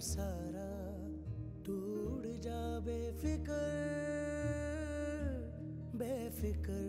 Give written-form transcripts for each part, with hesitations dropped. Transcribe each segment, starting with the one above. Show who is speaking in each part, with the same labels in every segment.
Speaker 1: सारा टूट जा बेफिक्र बेफिक्र।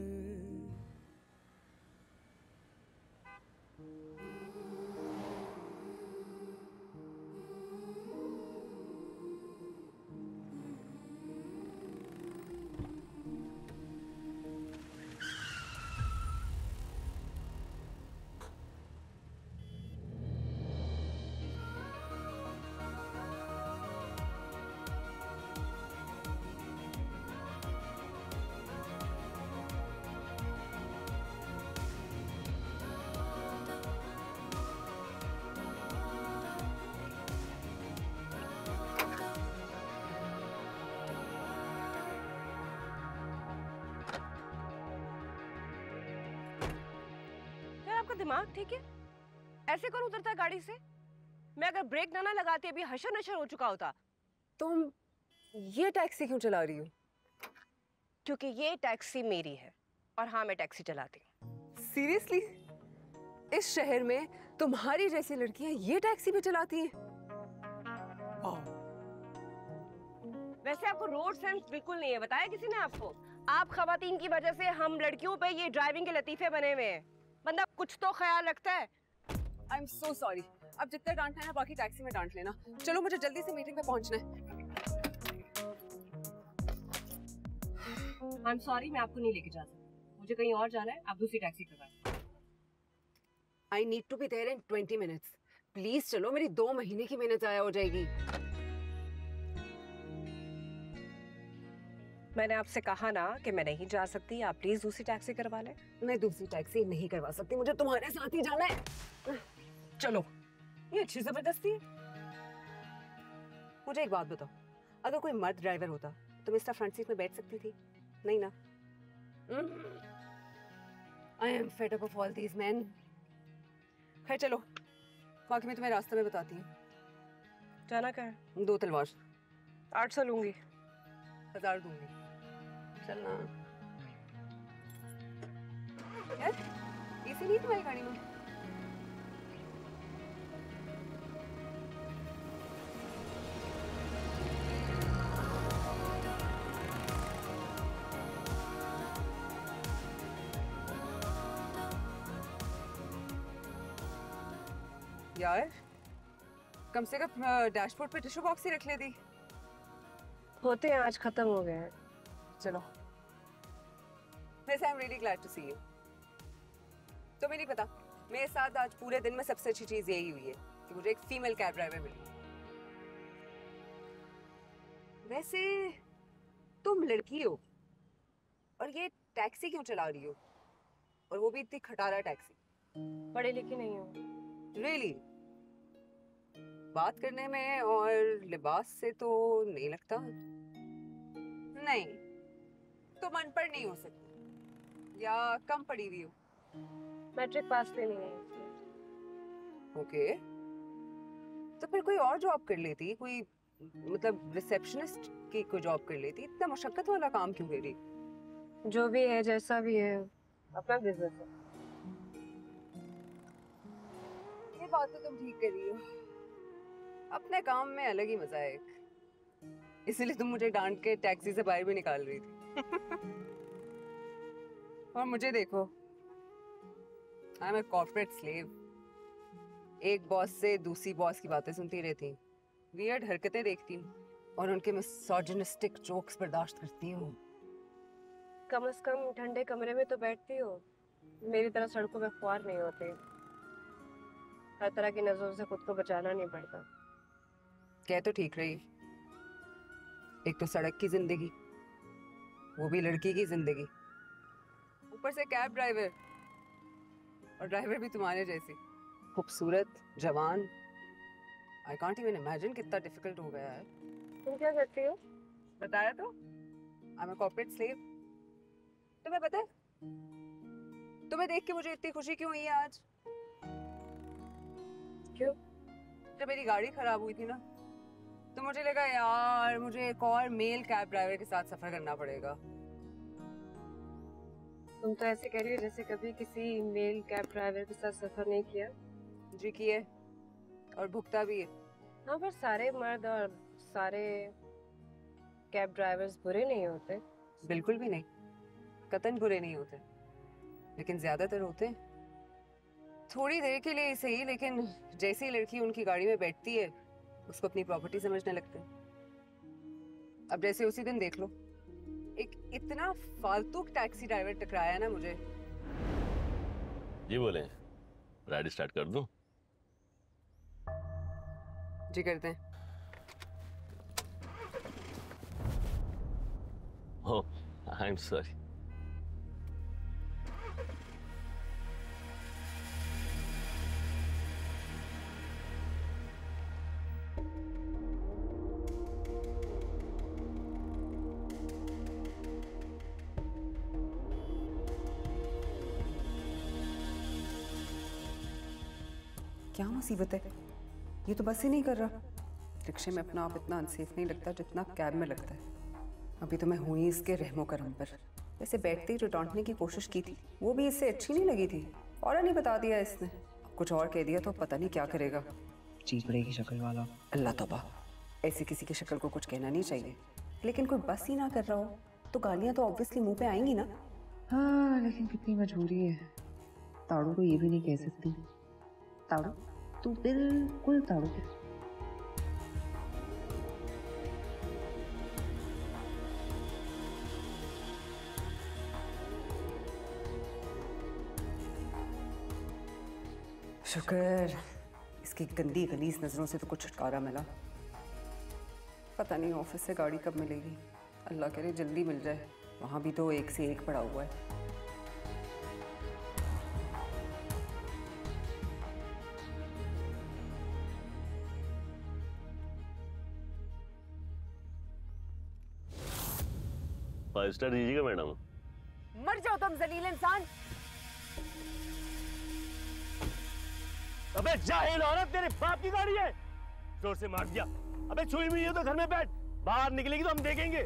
Speaker 2: आपका दिमाग ठीक है? ऐसे कौन उतरता है गाड़ी से? मैं अगर ब्रेक ना लगाती अभी हशर नशर हो चुका होता।
Speaker 3: तुम ये टैक्सी क्यों चला रही हो?
Speaker 2: क्योंकि ये टैक्सी मेरी है और हाँ मैं टैक्सी चलाती हूँ।
Speaker 3: सीरियसली? इस शहर में तुम्हारी जैसी लड़कियां ये टैक्सी भी चलाती हैं?
Speaker 2: वैसे आपको रोड सेंस बिल्कुल नहीं है, बताया किसी ने आपको? आप खवातीन की वजह से हम लड़कियों पे ये ड्राइविंग के लतीफे बने हुए हैं। बंदा कुछ तो ख्याल रखता है।
Speaker 3: I am so sorry. अब जितना डांटना है बाकी टैक्सी में डांट लेना। चलो मुझे जल्दी से मीटिंग पे पहुंचना है।
Speaker 2: आई एम सॉरी, मैं आपको नहीं लेके जा सकती। मुझे कहीं और जाना है, आप दूसरी टैक्सी करवाएं।
Speaker 3: I need to be there in 20 minutes. Please चलो, मेरी 2 महीने की मेहनत जाया हो जाएगी।
Speaker 2: मैंने आपसे कहा ना कि मैं नहीं जा सकती, आप प्लीज दूसरी टैक्सी करवा लें।
Speaker 3: मैं दूसरी टैक्सी नहीं करवा सकती, मुझे तुम्हारे साथ ही जाना है। चलो। ये अच्छी जबरदस्ती है। मुझे एक बात बताओ, अगर कोई मर्द ड्राइवर होता तो मिस्टर फ्रंट सीट में बैठ सकती थी? नहीं ना? I am fed up of all these man. खैर चलो, बाकी मैं तुम्हें रास्ते में बताती हूँ।
Speaker 2: जाना क्या है?
Speaker 3: 2 तलवार।
Speaker 2: 800 लूंगी।
Speaker 3: 1000 दूंगी। चलना। यार एसी नहीं तुम्हारी गाड़ी में? यार कम से कम डैशबोर्ड पे टिश्यू बॉक्स ही रख लेती।
Speaker 2: होते हैं, आज खत्म हो गए हैं।
Speaker 3: चलो। वैसे I am really glad to see you. तो नहीं पता, मेरे साथ आज पूरे दिन में सबसे अच्छी चीज यही हुई है कि मुझे एक फीमेल कैब ड्राइवर मिली। वैसे तुम लड़की हो और ये टैक्सी क्यों चला रही हो, और वो भी इतनी खटारा टैक्सी?
Speaker 2: पढ़ी लिखी नहीं हो।
Speaker 3: रियली? बात करने में और लिबास से तो नहीं लगता। नहीं, तुम अनपढ़ नहीं हो सकती, या कम पढ़ी हुई हो।
Speaker 2: मैट्रिक पास भी नहीं है।
Speaker 3: ओके, तो फिर कोई और जॉब कर लेती, कोई मतलब रिसेप्शनिस्ट की कोई जॉब कर लेती। इतना मशक्कत वाला काम क्यों करी?
Speaker 2: जो भी है जैसा भी है, अपना बिजनेस है।
Speaker 3: ये बात तो तुम ठीक कर रही हो, अपने काम में अलग ही मजा है एक। इसीलिए तुम मुझे डांट के टैक्सी से बाहर भी निकाल रही थी। और मुझे देखो, I am a corporate slave. एक बॉस से दूसरी बॉस की बातें सुनती रहती, वियर्ड हरकतें देखती हूँ और उनके मिसोजिनिस्टिक जोक्स बर्दाश्त करती हूँ।
Speaker 2: कम से कम ठंडे कमरे में तो बैठती हो, मेरी तरह सड़कों पे ख्वार नहीं होते। हर तरह की नजरों से खुद को बचाना नहीं पड़ता।
Speaker 3: कह तो ठीक रही, एक तो सड़क की जिंदगी, वो भी लड़की की जिंदगी, ऊपर से कैब ड्राइवर, और ड्राइवर भी तुम्हारे जैसी खूबसूरत, जवान। आई कांट इवन इमेजिन कितना डिफिकल्ट हो गया है।
Speaker 2: तुम क्या करती हो?
Speaker 3: बताया तो, I am a corporate slave. तुम्हें पता है तुम्हें देख के मुझे इतनी खुशी क्यों हुई है आज?
Speaker 2: क्यों?
Speaker 3: जब मेरी गाड़ी खराब हुई थी ना, तो मुझे लगा यार मुझे एक और मेल कैब ड्राइवर के साथ सफर करना पड़ेगा।
Speaker 2: तुम तो ऐसे कह रही हो जैसे कभी किसी मेल कैब ड्राइवर के साथ सफर नहीं किया।
Speaker 3: जी किए, और भुगता भी है।
Speaker 2: हाँ, पर सारे मर्द और सारे कैब ड्राइवर्स बुरे नहीं होते।
Speaker 3: बिल्कुल भी नहीं, कतन बुरे नहीं होते, लेकिन ज्यादातर होते हैं। थोड़ी देर के लिए सही, लेकिन जैसे ही लड़की उनकी गाड़ी में बैठती है उसको अपनी प्रॉपर्टी समझने लगते हैं। अब जैसे उसी दिन देख लो, एक इतना फालतू टैक्सी ड्राइवर टकराया ना मुझे।
Speaker 4: जी बोले, राइड स्टार्ट कर दूं?
Speaker 3: जी करते हैं।
Speaker 4: ओह, आई एम सॉरी।
Speaker 3: क्या मुसीबत है, ये तो बस ही नहीं कर रहा। रिक्शे में अपना आप इतना अनसेफ नहीं लगता जितना कैब में लगता है। अभी तो मैं हूँ ही इसके रहमो करम पर। वैसे बैठते ही जो डांटने की कोशिश की थी वो भी इससे अच्छी नहीं लगी थी, और नहीं बता दिया इसने। कुछ और कह दिया तो पता नहीं क्या करेगा।
Speaker 1: चीपड़े की शक्ल वाला।
Speaker 3: अल्लाह तौबा, ऐसे किसी की शक्ल को कुछ कहना नहीं चाहिए। लेकिन कोई बस ही ना कर रहा हो तो गालियाँ तो ऑब्वियसली मुंह पे आएंगी ना।
Speaker 5: हाँ, लेकिन कितनी मजबूरी है। ताड़ू को ये भी नहीं कह सकती। ताड़ू, तू बिल्कुल ताड़ू है।
Speaker 3: शुक्र, इसकी गंदी गलीज नजरों से तो कुछ छुटकारा मिला। पता नहीं ऑफिस से गाड़ी कब मिलेगी। अल्लाह करे जल्दी मिल जाए, वहाँ भी तो एक से एक पड़ा हुआ है।
Speaker 4: फाइव स्टार दीजिएगा मैडम।
Speaker 2: मर जाओ तुम जलील इंसान।
Speaker 4: अबे जाहिल औरत, तेरे बाप की गाड़ी है। जोर से मार दिया। अबे छुई हुई है तो घर में बैठ, बाहर निकलेगी तो हम देखेंगे।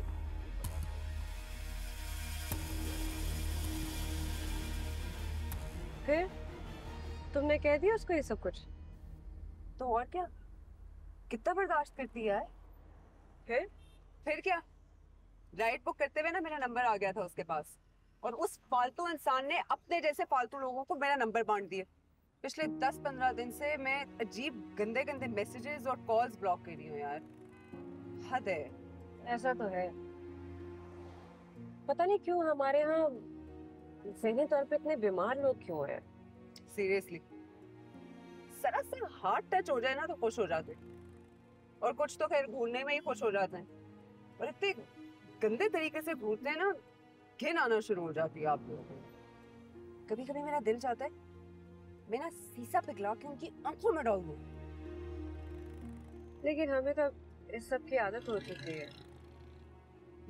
Speaker 2: फिर तुमने कह दिया उसको ये सब कुछ?
Speaker 3: तो और क्या, कितना बर्दाश्त करती है। फिर क्या, राइड बुक करते हुए ना मेरा नंबर आ गया था उसके पास, और उस फालतू इंसान ने अपने जैसे फालतू लोगों को मेरा नंबर बांट दिए। पिछले 10-15 दिन से मैं अजीब गंदे गंदे मैसेजेस और कॉल्स ब्लॉक कर रही हूँ यार। हद है।
Speaker 2: ऐसा तो है। पता नहीं क्यों हमारे यहाँ ज़हनी तौर पे इतने बीमार लोग क्यों हैं?
Speaker 3: सीरियसली, जरा सा हार्ट टच हो जाए ना तो खुश हो जाते, और कुछ तो खैर घूरने में ही खुश हो जाते हैं, और इतने गंदे तरीके से घूरते हैं ना, घिन आना शुरू हो जाती है आप लोगों को। कभी कभी मेरा दिल चाहता है मैं ना शीशा पिघला के उनकी आंखों में डाल दूं।
Speaker 2: लेकिन हमें तो इस सब की आदत हो चुकी है।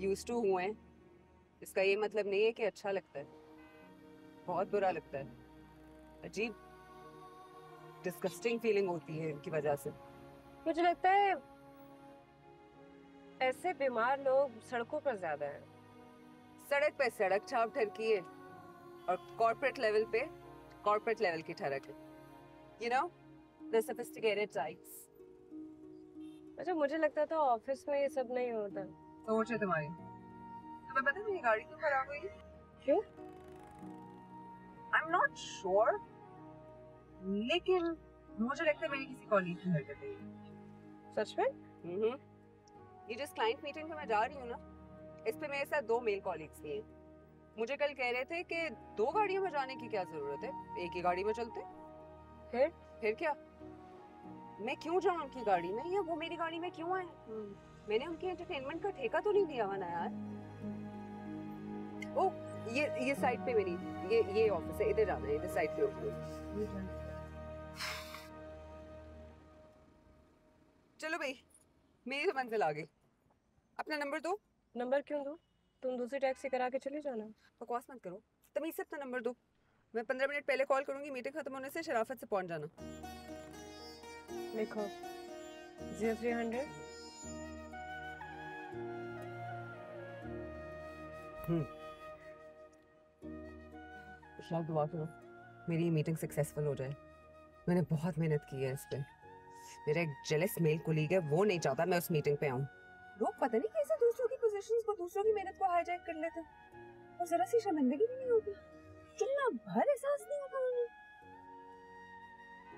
Speaker 3: यूज्ड टू हुए हैं, इसका ये मतलब नहीं है कि अच्छा लगता है। बहुत बुरा लगता है, अजीब डिस्गस्टिंग फीलिंग होती है इनकी वजह से।
Speaker 2: मुझे लगता है ऐसे बीमार लोग सड़कों पर ज्यादा हैं।
Speaker 3: सड़क पे सड़क छाप ठरकी है, और कॉर्पोरेट लेवल पे कॉर्पोरेट लेवल की ठरक है। You know, the sophisticated types.
Speaker 2: अच्छा, मुझे लगता था ऑफिस में ये सब नहीं होता।
Speaker 3: सोच है तुम्हारी। तुम्हें पता है मेरी गाड़ी क्यों खराब हुई?
Speaker 2: क्यों?
Speaker 3: I'm not sure, लेकिन मुझे लगता है मेरी किसी कॉलीग की हरकत है।
Speaker 2: सच में?
Speaker 3: ये जिस क्लाइंट मीटिंग में मैं जा रही हूँ ना, इस पे मेरे साथ 2 मेल कॉलीग्स भी हैं। मुझे कल कह रहे थे कि 2 गाड़ियों में जाने की क्या जरूरत है, एक ही गाड़ी में चलते। फिर क्या, मैं क्यों जाऊँ उनकी गाड़ी में, या वो मेरी गाड़ी में क्यों आए? मैंने उनकी एंटरटेनमेंट का ठेका तो नहीं दिया हुआ ना यार। ओ, ये साइड पे मेरी ये ऑफिस है, इधर जाना है, इधर साइड पे होगी। चलो भाई, मेरी तो मंजिल आ गई। अपना नंबर दो।
Speaker 2: नंबर क्यों दूं? तुम दूसरी टैक्सी करा के चले जाना।
Speaker 3: बकवास मत करो, तमीज से अपना नंबर दो। मैं 15 मिनट पहले कॉल करूंगी, मीटिंग खत्म होने से शराफत से पहुंच जाना।
Speaker 2: लिखो 0300।
Speaker 3: दुआ करो मेरी मीटिंग सक्सेसफुल हो जाए। मैंने बहुत मेहनत की है इस पे। मेरा एक जेलस मेल कोलीग है, वो नहीं चाहता मैं उस मीटिंग पे आऊं। लोग पता नहीं कैसे दूसरों की पोजीशंस को, दूसरों की मेहनत को हाईजैक कर लेते हैं और जरा सी शर्मिंदगी भी नहीं होती, चुनना भर एहसास नहीं होता उन्हें।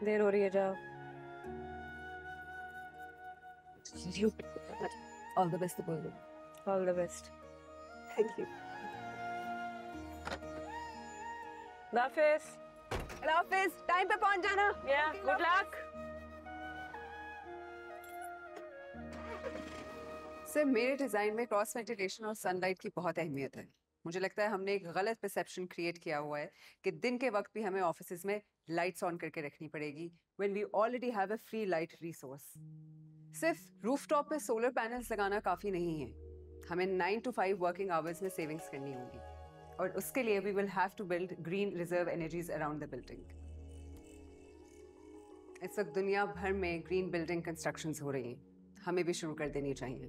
Speaker 2: देर हो रही है, जाओ।
Speaker 3: ऑल द बेस्ट बोलो।
Speaker 2: All the best.
Speaker 3: Thank you.
Speaker 2: Hafiz,
Speaker 3: time पे पहुंच जाना।
Speaker 2: या गुड लक।
Speaker 3: सर, मेरे डिजाइन में क्रॉस वेंटिलेशन और सनलाइट की बहुत अहमियत है। मुझे लगता है हमने एक गलत परसेप्शन क्रिएट किया हुआ है कि दिन के वक्त भी हमें ऑफिसेज में लाइट्स ऑन करके रखनी पड़ेगी when we already have a free light resource. सिर्फ रूफटॉप पे सोलर पैनल्स लगाना काफी नहीं है, हमें 9 to 5 वर्किंग आवर्स में सेविंग्स करनी होगी और उसके लिए we will have to build green reserve energies around the building. इस वक्त दुनिया भर में ग्रीन बिल्डिंग कंस्ट्रक्शंस हो रही हैं, हमें भी शुरू कर देनी चाहिए।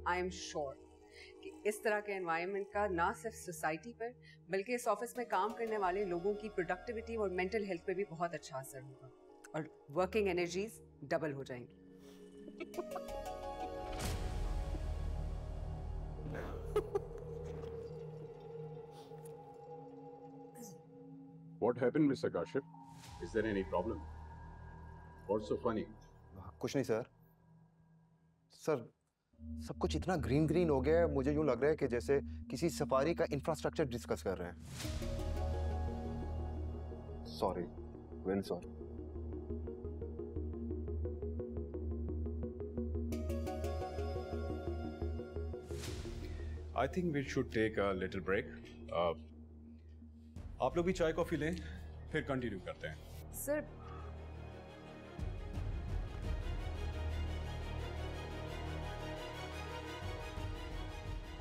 Speaker 3: आई एम श्योर कि इस तरह के एनवायरनमेंट का ना सिर्फ सोसाइटी पर बल्कि इस ऑफिस में काम करने वाले लोगों की प्रोडक्टिविटी और मेंटल हेल्थ पे भी बहुत अच्छा असर होगा और वर्किंग एनर्जीज डबल हो जाएंगी।
Speaker 6: What happened, Mr. Kashif? Is there any problem? What's so funny?
Speaker 7: कुछ नहीं सर। सर, सब कुछ इतना ग्रीन ग्रीन हो गया है, मुझे यूं लग रहा है कि जैसे किसी सफारी का इंफ्रास्ट्रक्चर डिस्कस कर रहे हैं। Sorry, very sorry.
Speaker 6: I think we should take a little break. आप लोग भी चाय कॉफी लें, फिर कंटिन्यू करते हैं।
Speaker 3: सर,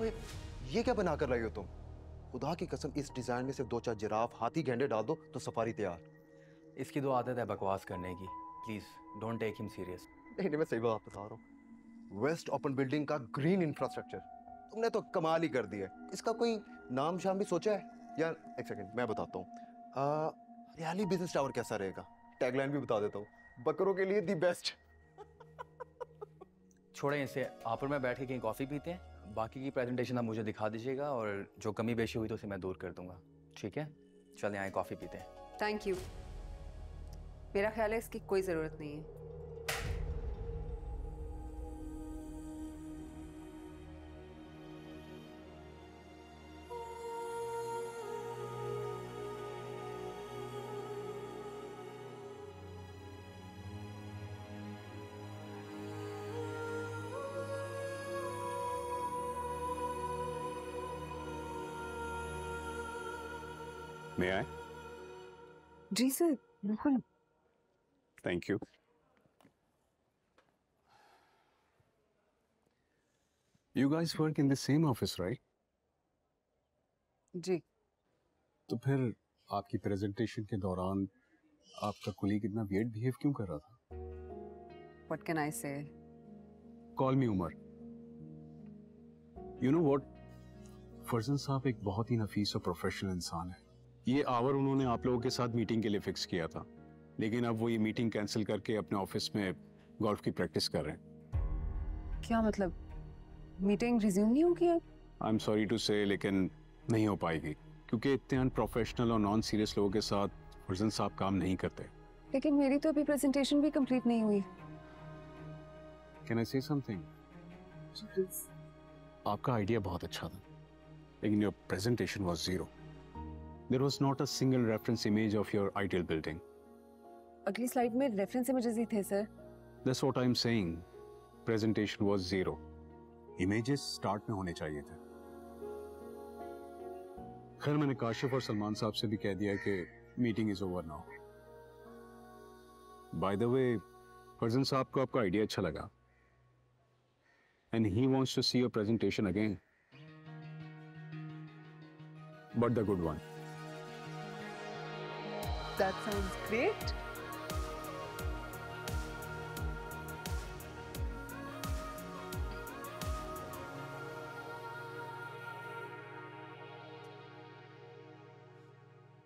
Speaker 7: ओए, ये क्या बना कर रही हो तुम? खुदा की कसम, इस डिजाइन में सिर्फ 2-4 जिराफ, हाथी, गेंडे डाल दो तो सफारी तैयार।
Speaker 8: इसकी तो आदत है बकवास करने की। Please don't take him serious.
Speaker 7: नहीं, मैं सही बात बता रहा हूँ। वेस्ट ओपन बिल्डिंग का ग्रीन इंफ्रास्ट्रक्चर तुमने तो कमाल ही कर दिया है। इसका कोई नाम शाम भी सोचा है? यार एक सेकंड, मैं बताता हूँ। हरियाली बिजनेस टावर कैसा रहेगा? टैगलाइन भी बता देता हूँ, बकरों के लिए दी बेस्ट।
Speaker 8: छोड़ें इसे, आप और मैं बैठ के कहीं कॉफ़ी पीते हैं। बाकी की प्रेजेंटेशन आप मुझे दिखा दीजिएगा और जो कमी बेशी हुई तो उसे मैं दूर कर दूंगा। ठीक है, चलें आए कॉफ़ी पीते हैं।
Speaker 3: Thank you. मेरा ख्याल है इसकी कोई ज़रूरत नहीं है।
Speaker 6: May I?
Speaker 3: जी सर, बिल्कुल।
Speaker 6: Thank you. You guys work in the same office, right?
Speaker 3: जी।
Speaker 6: तो फिर आपकी प्रेजेंटेशन के दौरान आपका कुलीग इतना वियर्ड बिहेव क्यों कर रहा था?
Speaker 3: What can I say?
Speaker 6: Call me Umar. You know what? फरजन साहब एक बहुत ही नफीस और प्रोफेशनल इंसान है। ये आवर उन्होंने आप लोगों के साथ मीटिंग के लिए फिक्स किया था, लेकिन अब वो ये मीटिंग कैंसिल करके अपने ऑफिस में गोल्फ की प्रैक्टिस कर रहे हैं।
Speaker 3: क्या मतलब? मीटिंग रिज्यूम नहीं होगी अब?
Speaker 6: आई एम सॉरी टू से, लेकिन नहीं हो पाएगी क्योंकि इतने अनप्रोफेशनल और नॉन सीरियस लोगों के साथ फरजन साहब काम नहीं करते।
Speaker 3: लेकिन मेरी तो अभी प्रेजेंटेशन भी कंप्लीट नहीं हुई।
Speaker 6: कैन आई से समथिंग? आपका आइडिया बहुत अच्छा था, लेकिन your presentation was zero. There was not a single reference image of your ideal building.
Speaker 3: अगली स्लाइड में रेफरेंस इमेजेस ही थे sir.
Speaker 6: That's what I'm saying. Presentation was zero. Images start में होने चाहिए थे। खैर, मैंने काशिफ और सलमान साहब से भी कह दिया कि meeting is over now. By the way, फरजन साहब को आपका आइडिया अच्छा लगा, and he wants to see your presentation again, but the good one.
Speaker 3: That sounds great.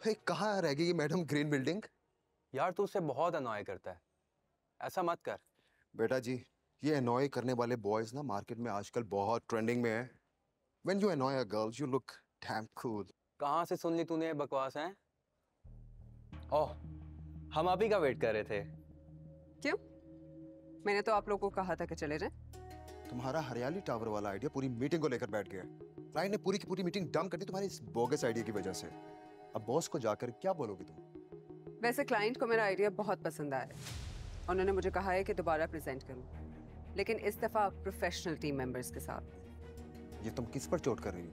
Speaker 7: भाई, कहाँ रह गई ये मैडम ग्रीन बिल्डिंग?
Speaker 8: यार तू उससे बहुत अनॉय करता है। ऐसा मत कर।
Speaker 7: बेटा जी, ये annoy करने वाले बॉयज ना मार्केट में आजकल बहुत ट्रेंडिंग में है। When you annoy a girl, you look damn cool.
Speaker 8: कहाँ से सुन ली तूने ये बकवास है? ओह, हम अभी का वेट कर रहे थे।
Speaker 3: क्यों? मैंने तो आप लोगों को कहा था कि चले जाएं।
Speaker 7: तुम्हारा हरियाली टावर वाला आइडिया पूरी मीटिंग को लेकर बैठ गया। क्लाइंट ने पूरी की पूरी मीटिंग डंप कर दी तुम्हारी इस बोगस आइडिया की वजह से। अब बॉस को जाकर क्या बोलोगी तुम?
Speaker 3: वैसे क्लाइंट को मेरा आइडिया बहुत पसंद आया है। उन्होंने मुझे कहा है कि दोबारा प्रेजेंट करूं, लेकिन इस दफा प्रोफेशनल टीम मेंबर्स के साथ।
Speaker 7: ये तुम किस पर चोट कर रही हो?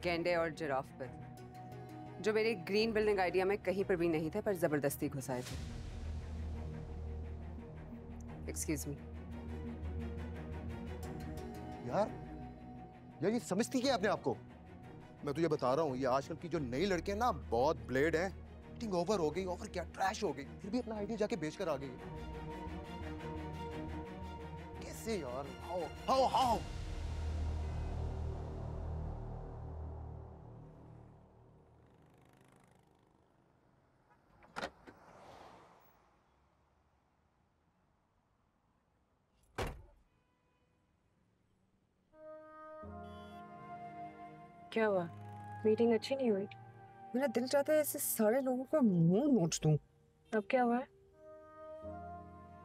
Speaker 3: गेंडे और जिराफ पर, जो मेरी ग्रीन बिल्डिंग आइडिया में कहीं पर भी नहीं थे पर जबरदस्ती घुसाए थे। Excuse me.
Speaker 7: यार ये समझती क्या है अपने आप को? मैं तुझे बता रहा हूँ, ये आजकल की जो नई लड़कियां ना बहुत ब्लेड हैं। मीटिंग ओवर हो गई, ओवर क्या ट्रैश हो गई, फिर भी अपना आइडिया जाके बेच कर आ गई। कैसे यार? हाउ?
Speaker 2: क्या हुआ? मीटिंग अच्छी नहीं हुई?
Speaker 3: मेरा दिल चाहता है ऐसे सारे लोगों का मुंह नोच दूं।
Speaker 2: अब क्या हुआ?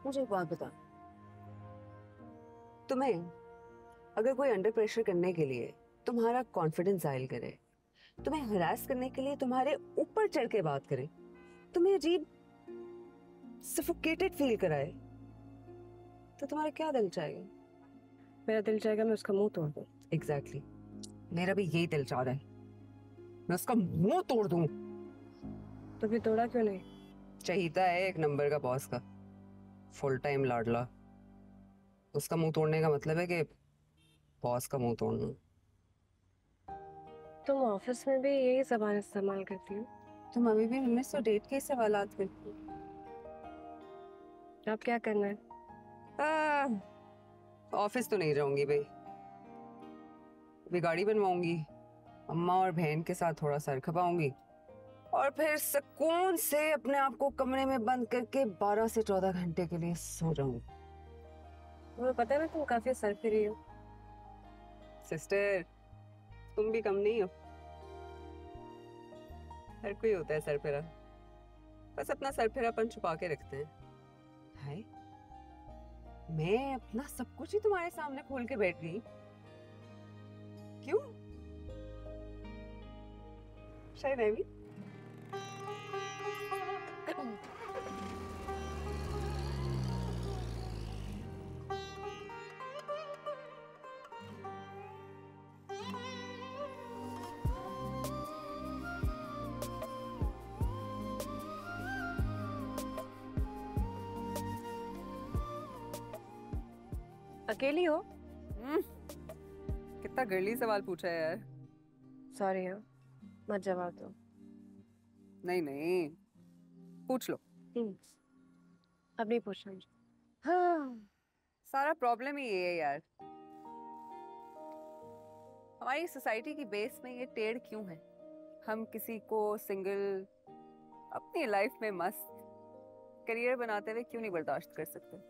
Speaker 3: मुझे एक बात बता, तुम्हें अगर कोई अंडर प्रेशर करने के लिए तुम्हारा कॉन्फिडेंस जाहिर करे, तुम्हें हरास करने के लिए तुम्हारे ऊपर चढ़ के बात करे, तुम्हें अजीब सफोकेटेड फील कराए, तो तुम्हारा क्या दिल चाहेगा?
Speaker 2: मेरा दिल चाहेगा मैं उसका मुंह तोड़ दूं।
Speaker 3: एग्जैक्टली मेरा भी यही दिल चाह रहा है, मैं उसका मुंह तोड़ दूं।
Speaker 2: तो फिर तोड़ा क्यों नहीं?
Speaker 3: चहीता है एक नंबर का बॉस का, फुल टाइम लाडला। उसका मुंह तोड़ने का मतलब है कि बॉस का मुंह तोड़ना।
Speaker 2: तुम ऑफिस में भी यही ज़बान इस्तेमाल करती हो?
Speaker 3: तुम अभी भी 1901 के सवालात करती हो।
Speaker 2: अब क्या करना है?
Speaker 3: ऑफिस तो नहीं जाऊंगी भाई, अभी गाड़ी बनवाऊंगी, अम्मा और बहन के साथ थोड़ा सर खपाऊंगी और फिर सुकून से अपने आप को कमरे में बंद करके 12 से 14 घंटे के लिए सो जाऊंगी।
Speaker 2: तुम्हें पता है ना तुम काफी सरफिरी हो।
Speaker 3: सिस्टर, तुम भी कम नहीं हो। हर कोई होता है सरफिरा, बस अपना सरफिरापन छुपा के रखते हैं। हाय, मैं अपना सब कुछ ही तुम्हारे सामने खोल के बैठ गई। क्यों? शायद मैं भी।
Speaker 2: अकेली हो?
Speaker 3: कितना गर्ली सवाल पूछा है यार।
Speaker 2: सॉरी हाँ, मत जवाब दो।
Speaker 3: नहीं नहीं, पूछ लो।
Speaker 2: अब नहीं पूछना मुझे।
Speaker 3: हाँ, सारा प्रॉब्लम ही ये है यार, हमारी सोसाइटी की बेस में ये टेढ़ क्यों है? हम किसी को सिंगल अपनी लाइफ में मस्त करियर बनाते हुए क्यों नहीं बर्दाश्त कर सकते?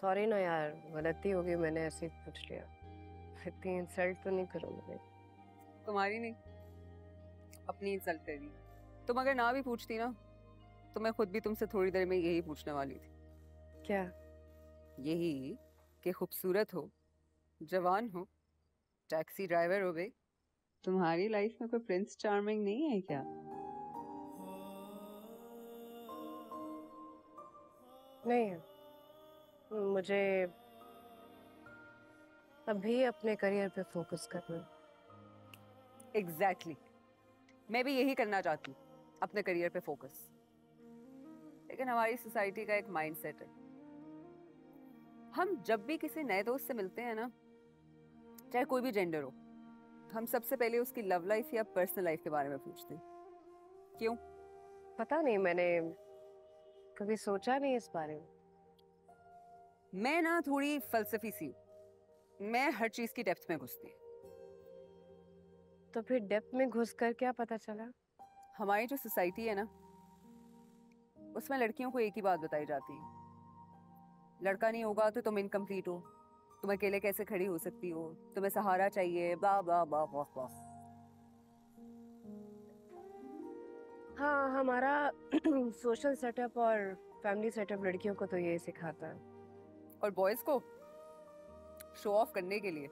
Speaker 2: सॉरी ना यार, गलती होगी, मैंने ऐसे ही पूछ लिया। इतनी इंसल्ट तो नहीं करूँगी।
Speaker 3: तुम्हारी नहीं, अपनी इंसल्ट कर दी। तुम अगर ना भी पूछती ना तो मैं खुद भी तुमसे थोड़ी देर में यही पूछने वाली थी।
Speaker 2: क्या?
Speaker 3: यही कि खूबसूरत हो, जवान हो, टैक्सी ड्राइवर हो बे, तुम्हारी लाइफ में कोई प्रिंस चार्मिंग नहीं है क्या?
Speaker 2: नहीं है, मुझे अभी अपने करियर पे फोकस करना है।
Speaker 3: एग्जैक्टली, मैं भी यही करना चाहती हूँ, अपने करियर पे फोकस। लेकिन हमारी सोसाइटी का एक माइंडसेट है, हम जब भी किसी नए दोस्त से मिलते हैं ना, चाहे कोई भी जेंडर हो, हम सबसे पहले उसकी लव लाइफ या पर्सनल लाइफ के बारे में पूछते हैं। क्यों?
Speaker 2: पता नहीं, मैंने कभी सोचा नहीं इस बारे में।
Speaker 3: मैं ना थोड़ी फलसफी सी हूँ, मैं हर चीज की डेप्थ में घुसती हूँ।
Speaker 2: तो फिर डेप्थ में घुसकर क्या पता चला?
Speaker 3: हमारी जो सोसाइटी है ना, उसमें लड़कियों को एक ही बात बताई जाती है लड़का नहीं होगा तो तुम इनकम्प्लीट हो, तुम अकेले कैसे खड़ी हो सकती हो, तुम्हें सहारा चाहिए, बा बा बा बा बा।
Speaker 2: हाँ, हमारा सोशल सेटअप और फैमिली सेटअप लड़कियों को तो ये सिखाता है।
Speaker 3: और बॉयज को शो ऑफ करने के लिए,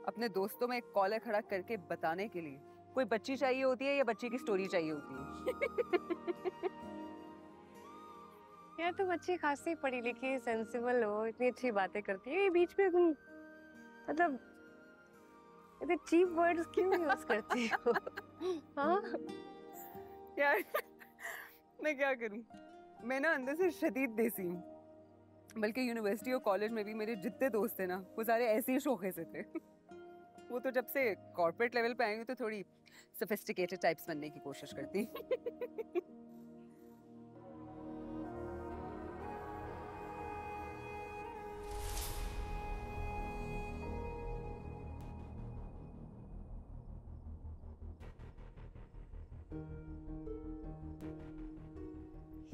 Speaker 3: अपने दोस्तों में एक कॉलर खड़ा करके बताने के लिए कोई बच्ची चाहिए होती है या बच्ची की स्टोरी चाहिए होती है।
Speaker 2: यार तुम अच्छी खासी पढ़ी लिखी सेंसिबल हो, इतनी अच्छी बातें करती है, ये बीच में तुम मतलब इतने चीप वर्ड्स क्यों यूज करती हो? हाँ
Speaker 3: यार मैं क्या करूं, मैं ना अंदर से शदीद देसी हूँ। बल्कि यूनिवर्सिटी और कॉलेज में भी मेरे जितने दोस्त थे ना वो सारे ऐसे ही शोखे से थे। वो तो जब से कॉर्पोरेट लेवल पे आई हूँ तो थोड़ी सोफिस्टिकेटेड टाइप्स बनने की कोशिश करती।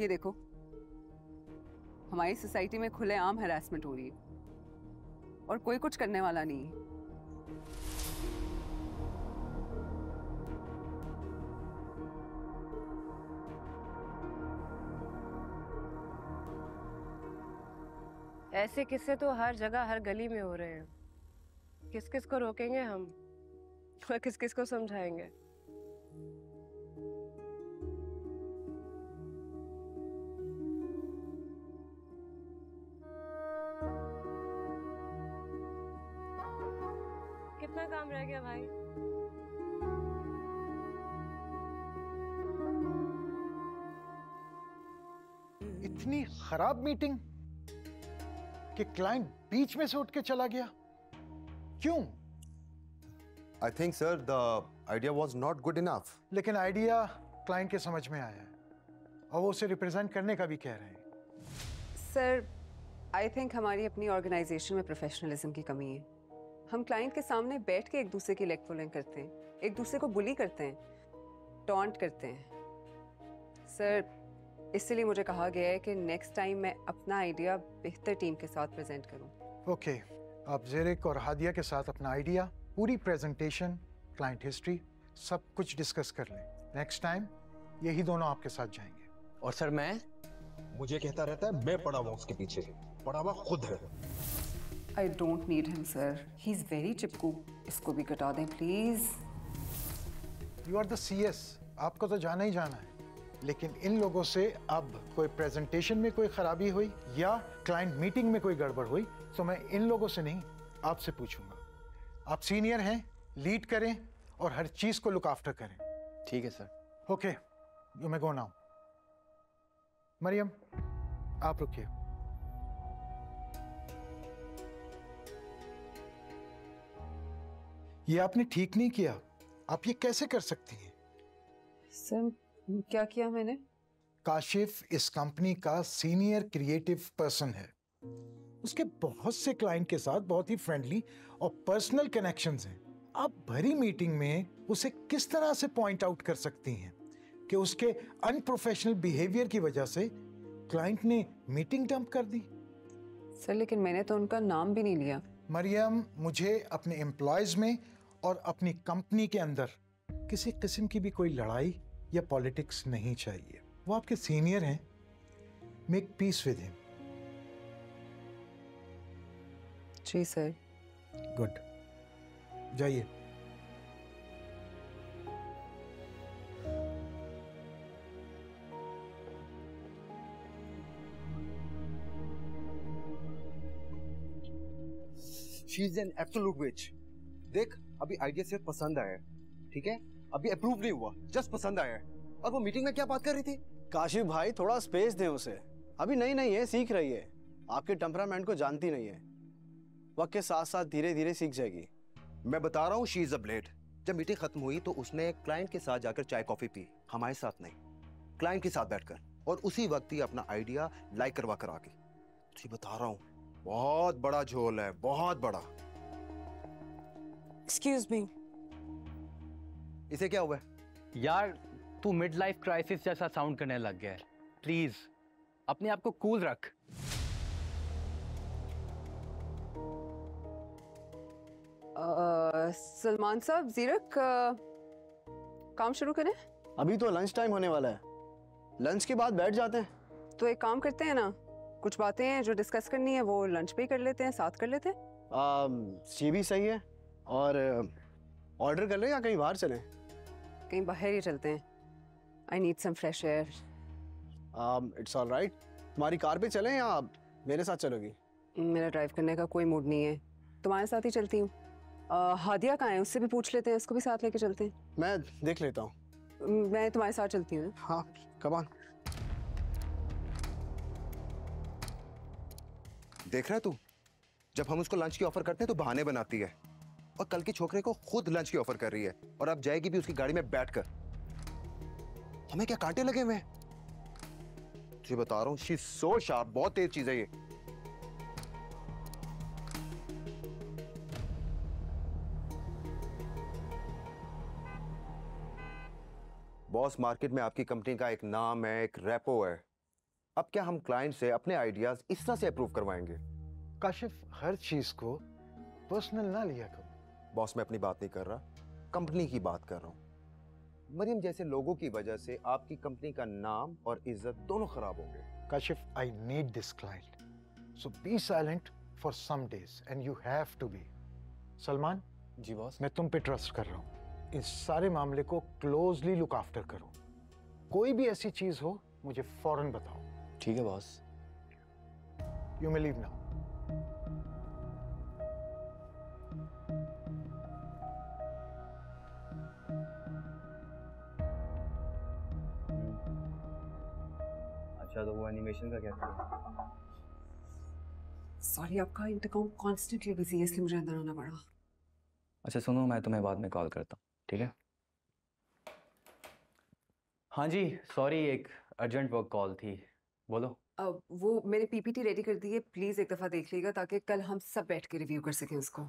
Speaker 3: ये देखो, हमारी सोसाइटी में खुलेआम हैरेसमेंट हो रही है और कोई कुछ करने वाला नहीं है।
Speaker 2: ऐसे किस्से तो हर जगह हर गली में हो रहे हैं। किस किस को रोकेंगे हम और किस किस को समझाएंगे? कितना काम रह गया भाई?
Speaker 9: इतनी खराब मीटिंग कि क्लाइंट बीच में से उठ के चला गया, क्यों?
Speaker 7: I think sir the idea was not good enough.
Speaker 9: लेकिन आइडिया क्लाइंट के समझ में आया है और वो उसे रिप्रेजेंट करने का भी कह रहे हैं।
Speaker 3: सर, आई थिंक हमारी अपनी ऑर्गेनाइजेशन में प्रोफेशनलिज्म की कमी है। हम क्लाइंट के सामने बैठ के एक दूसरे की लेग पुलिंग करते हैं, एक दूसरे को बुली करते हैं, टॉन्ट करते हैं। सर, इसलिए मुझे कहा गया है कि नेक्स्ट टाइम मैं अपना आइडिया बेहतर टीम के साथ प्रेजेंट करूं।
Speaker 9: ओके, आप ज़ेरिक और हादिया के साथ अपना आइडिया, पूरी प्रेजेंटेशन, क्लाइंट हिस्ट्री सब कुछ डिस्कस कर लें। नेक्स्ट टाइम यही दोनों आपके साथ जाएंगे।
Speaker 8: और सर मैं
Speaker 10: मुझे कहता रहता है मैं पड़ा हुआ उसके पीछे, पड़ा हुआ खुद है।
Speaker 3: I don't need him sir, he is very चिपकू। इसको भी कटा दें please.
Speaker 9: You are the CS, आपको तो जाना ही जाना है। लेकिन इन लोगों से अब कोई प्रेजेंटेशन में कोई खराबी हुई या क्लाइंट मीटिंग में कोई गड़बड़ हुई तो मैं इन लोगों से नहीं, आपसे पूछूंगा। आप सीनियर हैं, लीड करें और हर चीज को लुक आफ्टर करें।
Speaker 8: ठीक है sir.
Speaker 9: Okay, you may go now. Mariam, आप रुकिए। ये आपने ठीक नहीं किया। आप ये कैसे कर सकती हैं?
Speaker 3: सर, क्या किया मैंने?
Speaker 9: काशिफ इस कंपनी का सीनियर क्रिएटिव पर्सन है। उसके बहुत से क्लाइंट के साथ बहुत ही फ्रेंडली और पर्सनल कनेक्शंस हैं। आप भरी मीटिंग में उसे किस तरह से पॉइंट आउट कर सकती हैं कि उसके अनप्रोफेशनल बिहेवियर की वजह से क्लाइंट ने मीटिंग डंप कर दी?
Speaker 3: सर, लेकिन मैंने तो उनका नाम भी नहीं लिया।
Speaker 9: मरियम, मुझे अपने एम्प्लॉयज में और अपनी कंपनी के अंदर किसी किस्म की भी कोई लड़ाई या पॉलिटिक्स नहीं चाहिए। वो आपके सीनियर हैं। Make peace with him.
Speaker 3: जी सर।
Speaker 9: गुड, जाइए।
Speaker 7: She is an absolute witch. देख, अभी आइडिया सिर्फ पसंद आया है, ठीक है? अभी अप्रूव नहीं हुआ, जस्ट पसंद आया है। और वो मीटिंग में क्या बात कर रही थी?
Speaker 11: काशिफ भाई, थोड़ा स्पेस दें उसे। अभी नई नई है, सीख रही है। आपके टेम्परामेंट को जानती नहीं है। वक्त के साथ साथ धीरे धीरे सीख जाएगी।
Speaker 7: मैं बता रहा हूँ, शी इज अ ब्लेड। जब मीटिंग खत्म हुई तो उसने क्लाइंट के साथ जाकर चाय कॉफी पी, हमारे साथ नहीं, क्लाइंट के साथ बैठकर, और उसी वक्त ही अपना आइडिया लाइक करवा कर आ गई। तुझे बता रहा हूँ, बहुत बड़ा झोल है, बहुत बड़ा।
Speaker 2: Excuse me.
Speaker 7: इसे क्या हुआ है?
Speaker 8: यार, तू मिड लाइफ क्राइसिस जैसा साउंड करने लग गया है। प्लीज अपने आप को कूल रख।
Speaker 3: सलमान साहब, जीरक काम शुरू करें?
Speaker 11: अभी तो लंच टाइम होने वाला है, लंच के बाद बैठ जाते हैं।
Speaker 3: तो एक काम करते हैं ना, कुछ बातें हैं जो डिस्कस करनी है वो लंच पे ही कर लेते हैं, साथ कर लेते हैं।
Speaker 11: ये भी सही है। और ऑर्डर कर लें या कहीं बाहर चलें?
Speaker 3: कहीं बाहर ही चलते हैं। I need some fresh air.
Speaker 11: It's all right. तुम्हारी कार पे चलें या मेरे साथ चलोगी?
Speaker 3: मेरा ड्राइव करने का कोई मूड नहीं है, तुम्हारे साथ ही चलती हूँ। हादिया कहाँ है, उससे भी पूछ लेते हैं, उसको भी साथ लेके चलते हैं।
Speaker 11: मैं देख लेता हूँ।
Speaker 3: मैं तुम्हारे साथ चलती हूँ।
Speaker 11: हाँ, कम ऑन।
Speaker 7: देख रहा है तू, जब हम उसको लंच की ऑफर करते हैं तो बहाने बनाती है, और कल की छोकरे को खुद लंच की ऑफर कर रही है, और अब जाएगी भी उसकी गाड़ी में बैठकर। हमें क्या कांटे लगे हुए हैं? तुझे बता रहा हूँ, शी इज सो शार्प, बहुत तेज चीज है ये। बॉस, मार्केट में आपकी कंपनी का एक नाम है, एक रेपो है। अब क्या हम क्लाइंट से अपने आइडियाज इस तरह से अप्रूव करवाएंगे?
Speaker 9: काशिफ, हर चीज को पर्सनल ना लिया करो।
Speaker 7: बॉस, मैं अपनी बात नहीं कर रहा, कंपनी की बात कर रहा हूँ। मरियम जैसे लोगों की वजह से आपकी कंपनी का नाम और इज्जत दोनों खराब होंगे।
Speaker 9: Kashif, I need this client, so be silent for some days and you have to be. Salman
Speaker 8: ji boss.
Speaker 9: मैं तुम पे ट्रस्ट कर रहा हूँ, इस सारे मामले को क्लोजली लुक आफ्टर करो। कोई भी ऐसी चीज हो मुझे फौरन बताओ।
Speaker 8: ठीक है boss.
Speaker 9: You may leave now.
Speaker 8: अच्छा, तो वो एनिमेशन का क्या करें?
Speaker 3: सॉरी, आपका इंटरकॉम कॉन्स्टेंटली बिजी है, इसलिए मुझे अंदर आना पड़ा।
Speaker 8: अच्छा सुनो, मैं तुम्हें बाद में कॉल करता हूँ, ठीक है? हाँ जी, सॉरी, एक अर्जेंट वर्क कॉल थी, बोलो।
Speaker 3: वो मैंने पीपीटी रेडी कर दी है, प्लीज एक दफा देख लीजिएगा ताकि कल हम सब बैठ के रिव्यू कर सकें उसको।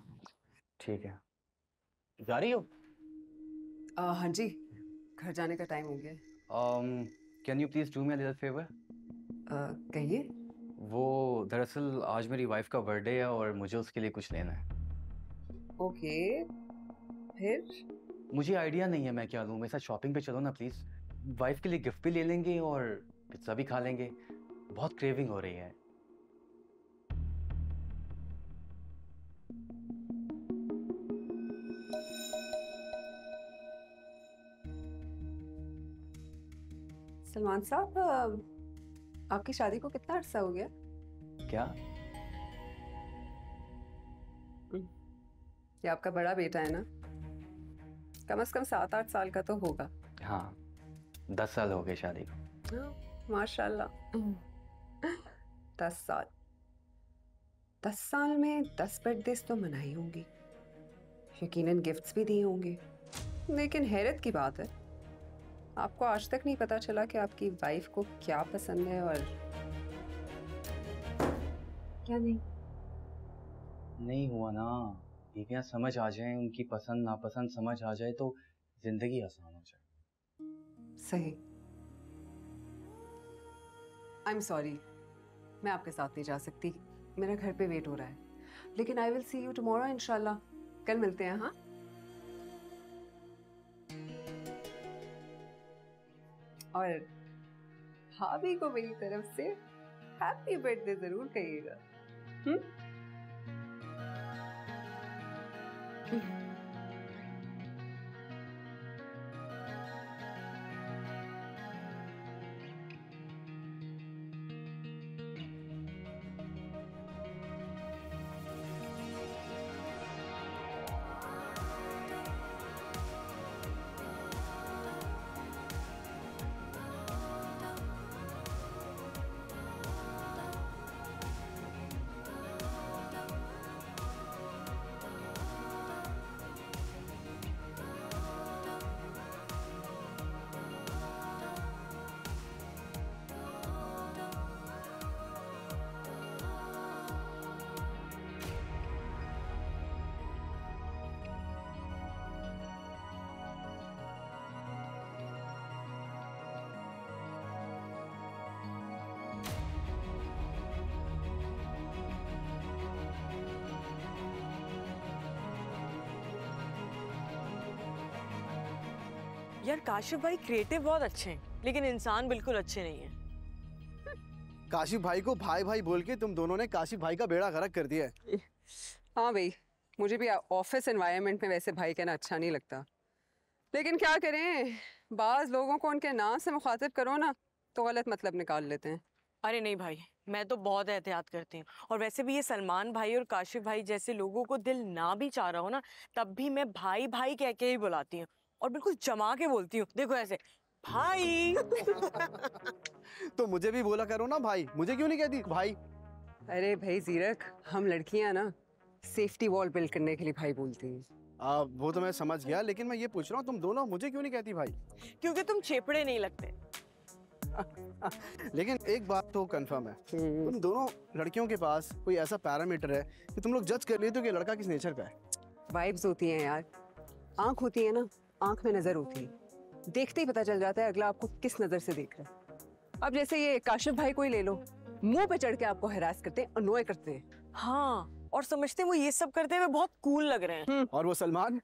Speaker 8: ठीक है। जा रही हो?
Speaker 3: हाँ जी, घर जाने का टाइम हो गया है।
Speaker 8: Can you please do me a little favour?
Speaker 3: कहिए।
Speaker 8: वो दरअसल आज मेरी वाइफ का बर्थडे है और मुझे उसके लिए कुछ लेना है।
Speaker 3: ओके, फिर?
Speaker 8: मुझे आइडिया नहीं है मैं क्या लूँ, मेरे साथ शॉपिंग पे चलो ना प्लीज। वाइफ के लिए गिफ्ट भी ले लेंगे और पिज्ज़ा भी खा लेंगे, बहुत क्रेविंग हो रही है।
Speaker 3: सलमान साहब, आपकी शादी को कितना अरसा हो गया?
Speaker 8: क्या?
Speaker 3: ये आपका बड़ा बेटा है ना, कम से कम 7-8 साल का तो होगा।
Speaker 8: हाँ, 10 साल हो गए शादी को।
Speaker 3: माशाल्लाह। 10 साल। 10 साल में 10 बर्थडेज तो मनाई होंगी, यकीनन गिफ्ट्स भी दिए होंगे। लेकिन हैरत की बात है, आपको आज तक नहीं पता चला कि आपकी वाइफ को क्या पसंद है और क्या नहीं।
Speaker 8: नहीं हुआ ना, बीवियां समझ आ जाएं, उनकी पसंद नापसंद समझ आ जाए तो जिंदगी आसान हो जाए।
Speaker 3: सही। आई एम सॉरी, मैं आपके साथ नहीं जा सकती, मेरा घर पे वेट हो रहा है। लेकिन I will see you tomorrow इंशाल्लाह। कल मिलते हैं। हाँ, और भाभी को मेरी तरफ से हैप्पी बर्थडे जरूर कहिएगा।
Speaker 12: यार काशिफ भाई क्रिएटिव बहुत अच्छे हैं, लेकिन इंसान बिल्कुल अच्छे नहीं है।
Speaker 11: काशिफ भाई को भाई भाई बोल के तुम दोनों ने काशिफ भाई का बेड़ा गर्क कर दिया है।
Speaker 3: हाँ भाई, मुझे भी ऑफिस एनवायरनमेंट में वैसे भाई कहना अच्छा नहीं लगता, लेकिन क्या करें, बाज लोगों को उनके नाम से मुखातिब करो ना तो गलत मतलब निकाल लेते हैं।
Speaker 12: अरे नहीं भाई, मैं तो बहुत एहतियात करती हूँ, और वैसे भी ये सलमान भाई और काशिफ भाई जैसे लोगों को दिल ना भी चाह रहा हो ना, तब भी मैं भाई भाई कह के ही बुलाती हूँ, और बिल्कुल जमा के बोलती हूँ। देखो ऐसे भाई।
Speaker 11: तो मुझे भी बोला करो ना भाई, मुझे क्यों नहीं कहती भाई?
Speaker 3: अरे भाई जीरक, हम लड़कियां ना सेफ्टी वॉल बिल्ड करने के लिए भाई बोलती हैं।
Speaker 11: वो तो मैं समझ गया, लेकिन मैं ये पूछ रहा हूँ तुम दोनों मुझे क्यों नहीं कहती भाई?
Speaker 12: क्योंकि तुम छेपड़े नहीं लगते।
Speaker 11: लेकिन एक बात तो कंफर्म है, तुम दोनों लड़कियों के पास कोई ऐसा पैरामीटर है कि तुम लोग जज कर लेते हो कि लड़का किस नेचर का है।
Speaker 3: वाइब्स होती हैं यार, आंख होती है ना, आंख में नजर होती है, देखते ही पता चल जाता है अगला आपको किस नजर से देख रहा है। अब जैसे ये काशिफ भाई को ही ले लो, मुंह पे चढ़ के आपको हैरास करते हैं, अनोय करते हैं।
Speaker 12: हाँ, और समझते हैं वो ये सब करते हुए बहुत कूल लग रहे हैं।
Speaker 11: और वो सलमान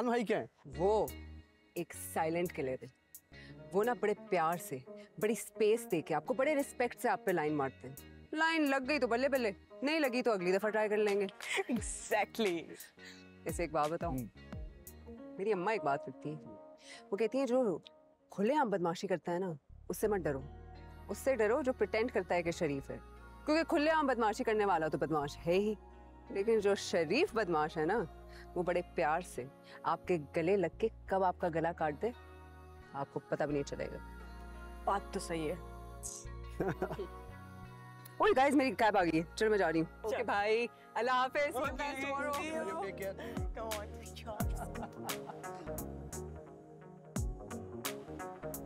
Speaker 11: भाई क्या है?
Speaker 3: वो एक साइलेंट किलर है। वो ना बड़े प्यार से, बड़ी स्पेस दे के, आपको बड़े रिस्पेक्ट से आप पे लाइन मारते हैं। लाइन लग गई तो बल्ले बल्ले, नहीं लगी तो अगली दफा ट्राई कर लेंगे।
Speaker 12: एग्जैक्टली।
Speaker 3: ऐसे एक बात बताऊं, मेरी अम्मा एक बात करती है, वो कहती है जो खुलेआम बदमाशी करता है ना, उससे मत डरो, उससे डरो जो प्रिटेंड करता है कि शरीफ है। क्योंकि खुलेआम बदमाशी करने वाला तो बदमाश है ही, लेकिन जो शरीफ बदमाश है ना, वो बड़े प्यार से आपके गले लग के कब आपका गला काट दे आपको पता भी नहीं चलेगा।
Speaker 12: बात तो सही है।
Speaker 3: ओए गाइस, मेरी कैब आ गई है, चलो मैं जा रही हूँ। ओके भाई, अल्लाह हाफिज।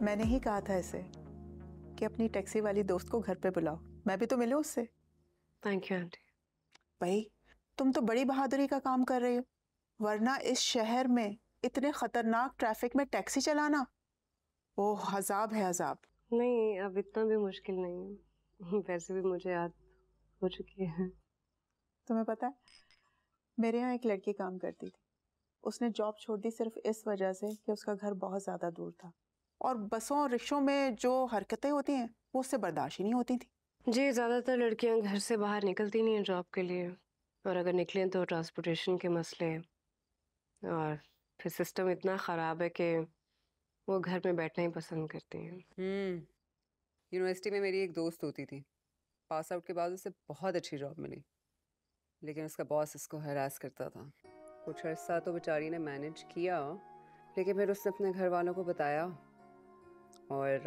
Speaker 13: मैंने ही कहा था इसे कि अपनी टैक्सी वाली दोस्त को घर पे बुलाओ, मैं भी तो मिलूं उससे।
Speaker 2: Thank you aunty.
Speaker 13: भाई तुम तो बड़ी बहादुरी का काम कर रही हो, वरना इस शहर में इतने खतरनाक ट्रैफिक में टैक्सी चलाना, ओह अजाब है अजाब।
Speaker 2: नहीं, अब इतना भी मुश्किल नहीं है, वैसे भी मुझे याद हो चुकी है।
Speaker 13: तुम्हें पता है, मेरे यहाँ एक लड़की काम करती थी, उसने जॉब छोड़ दी सिर्फ इस वजह से कि उसका घर बहुत ज़्यादा दूर था, और बसों और रिक्शों में जो हरकतें होती हैं वो उससे बर्दाश्त ही नहीं होती थी।
Speaker 2: जी, ज़्यादातर लड़कियां घर से बाहर निकलती नहीं हैं जॉब के लिए, और अगर निकलें तो ट्रांसपोर्टेशन के मसले, और फिर सिस्टम इतना ख़राब है कि वो घर में बैठना ही पसंद करती हैं।
Speaker 3: यूनिवर्सिटी में मेरी एक दोस्त होती थी, पास आउट के बाद उसे बहुत अच्छी जॉब मिली, लेकिन उसका बॉस उसको हरास करता था। कुछ अर्सा तो बेचारी ने मैनेज किया, लेकिन फिर उसने अपने घर वालों को बताया, और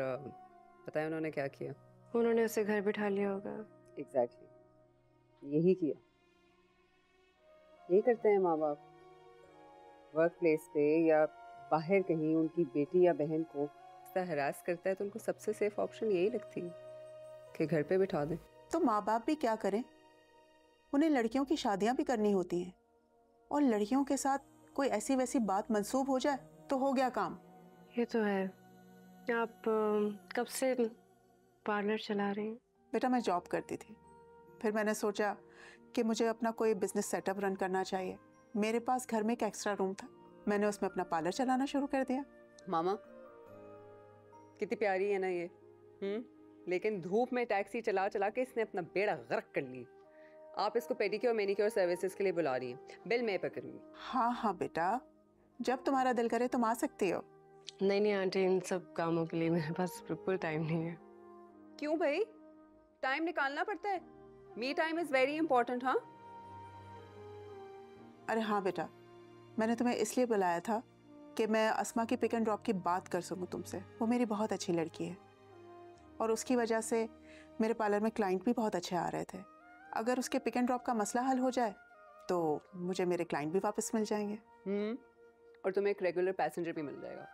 Speaker 3: बताया उन्होंने क्या किया?
Speaker 2: उन्होंने उसे घर बिठा लिया होगा।
Speaker 3: एग्जैक्टली, यही किया। यही करते हैं माँ बाप, वर्क प्लेस पे या बाहर कहीं उनकी बेटी या बहन को ऐसा हरास करता है तो उनको सबसे सेफ ऑप्शन यही लगती है कि घर पे बिठा दें।
Speaker 13: तो माँ बाप भी क्या करें, उन्हें लड़कियों की शादियां भी करनी होती हैं, और लड़कियों के साथ कोई ऐसी वैसी बात मंसूब हो जाए तो हो गया काम।
Speaker 2: ये तो है। आप कब से पार्लर चला रही हैं?
Speaker 13: बेटा मैं जॉब करती थी, फिर मैंने सोचा कि मुझे अपना कोई बिजनेस सेटअप रन करना चाहिए। मेरे पास घर में एक एक्स्ट्रा रूम था, मैंने उसमें अपना पार्लर चलाना शुरू कर दिया।
Speaker 3: मामा कितनी प्यारी है ना ये, लेकिन धूप में टैक्सी चला चला के इसने अपना बेड़ा गर्क कर ली। आप इसको पेडिक्योर मैनिक्योर सर्विसेज के लिए बुला रही हैं, बिल मैं पे करूंगी।
Speaker 13: हाँ हाँ बेटा, जब तुम्हारा दिल करे तुम आ सकती हो।
Speaker 2: नहीं नहीं आंटी, इन सब कामों के लिए मेरे पास बिल्कुल टाइम नहीं है।
Speaker 3: क्यों भाई, टाइम निकालना पड़ता है, me time is very important. हाँ
Speaker 13: अरे हाँ बेटा, मैंने तुम्हें इसलिए बुलाया था कि मैं अस्मा की पिक एंड ड्रॉप की बात कर सकूं तुमसे। वो मेरी बहुत अच्छी लड़की है, और उसकी वजह से मेरे पार्लर में क्लाइंट भी बहुत अच्छे आ रहे थे। अगर उसके पिक एंड ड्रॉप का मसला हल हो जाए तो मुझे मेरे क्लाइंट भी वापस मिल जाएंगे।
Speaker 3: और तुम्हें एक रेगुलर पैसेंजर भी मिल जाएगा।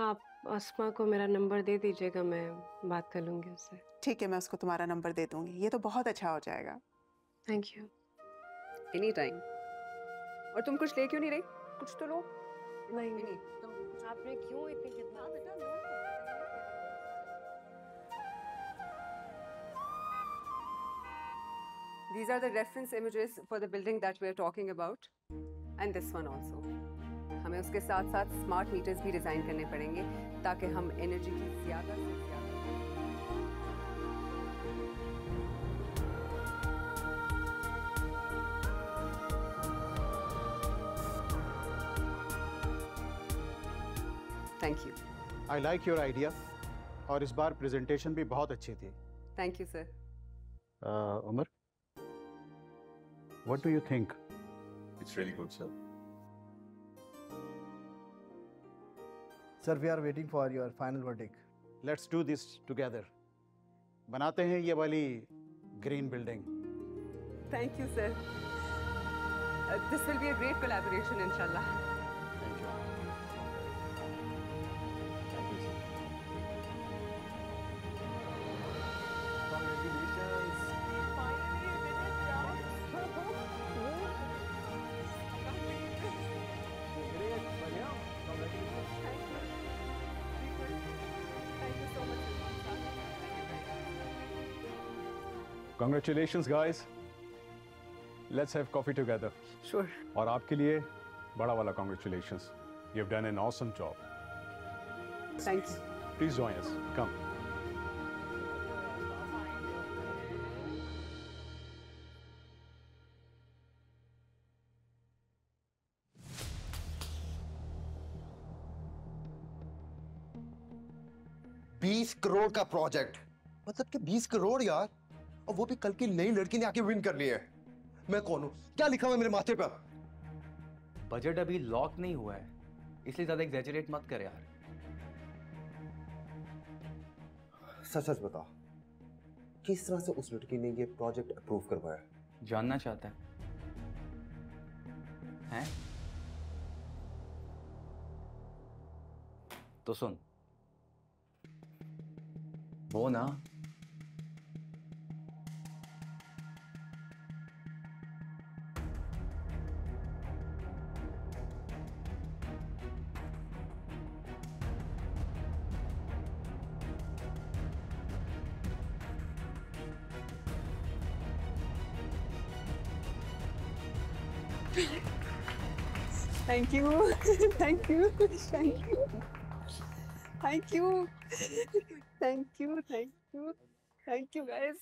Speaker 2: आप अस्मा को मेरा नंबर दे दीजिएगा, मैं बात कर लूँगी उससे।
Speaker 13: ठीक है, मैं उसको तुम्हारा नंबर दे दूंगी, ये तो बहुत अच्छा हो जाएगा।
Speaker 2: Thank you.
Speaker 3: Any time. और तुम कुछ ले क्यों नहीं रही? कुछ तो लो।
Speaker 2: नहीं आपने क्यों इतनी कितना बेटा लो।
Speaker 3: These are the reference images for the building that we are talking about, and this one also. हमें उसके साथ साथ स्मार्ट मीटर्स भी डिज़ाइन करने पड़ेंगे ताकि हम एनर्जी की ज़्यादा से ज़्यादा। Thank you.
Speaker 9: I like your idea, और इस बार प्रेजेंटेशन भी बहुत अच्छी थी।
Speaker 3: Thank you sir.
Speaker 6: Umar, what do you think?
Speaker 14: It's really good, sir.
Speaker 11: Sir, we are waiting for your final verdict.
Speaker 9: Let's do this together. बनाते हैं ये वाली green building.
Speaker 3: Thank you, sir. This will be a great collaboration, inshallah.
Speaker 9: Thank you. Thank you, sir.
Speaker 3: Congratulations.
Speaker 6: Congratulations, guys. Let's have coffee together.
Speaker 3: Sure.
Speaker 6: और आपके लिए बड़ा वाला congratulations. You've done an awesome job.
Speaker 3: Thank you.
Speaker 6: Please join us. Come.
Speaker 7: $20 crore का project, मतलब कि 20 करोड़ यार, और वो भी कल की नई लड़की ने आके विन कर ली है। मैं कौन हूं? क्या लिखा हुआ है मेरे माथे पर?
Speaker 8: बजट अभी लॉक नहीं हुआ है, इसलिए ज्यादा एग्जैजरेट मत कर यार।
Speaker 7: सच सच बता, किस तरह से उस लड़की ने ये प्रोजेक्ट अप्रूव करवाया?
Speaker 8: जानना चाहता है? हैं? तो सुन, वो ना
Speaker 3: Thank you. Thank you. Thank you. Thank you. Thank you. Thank you. Thank you, guys.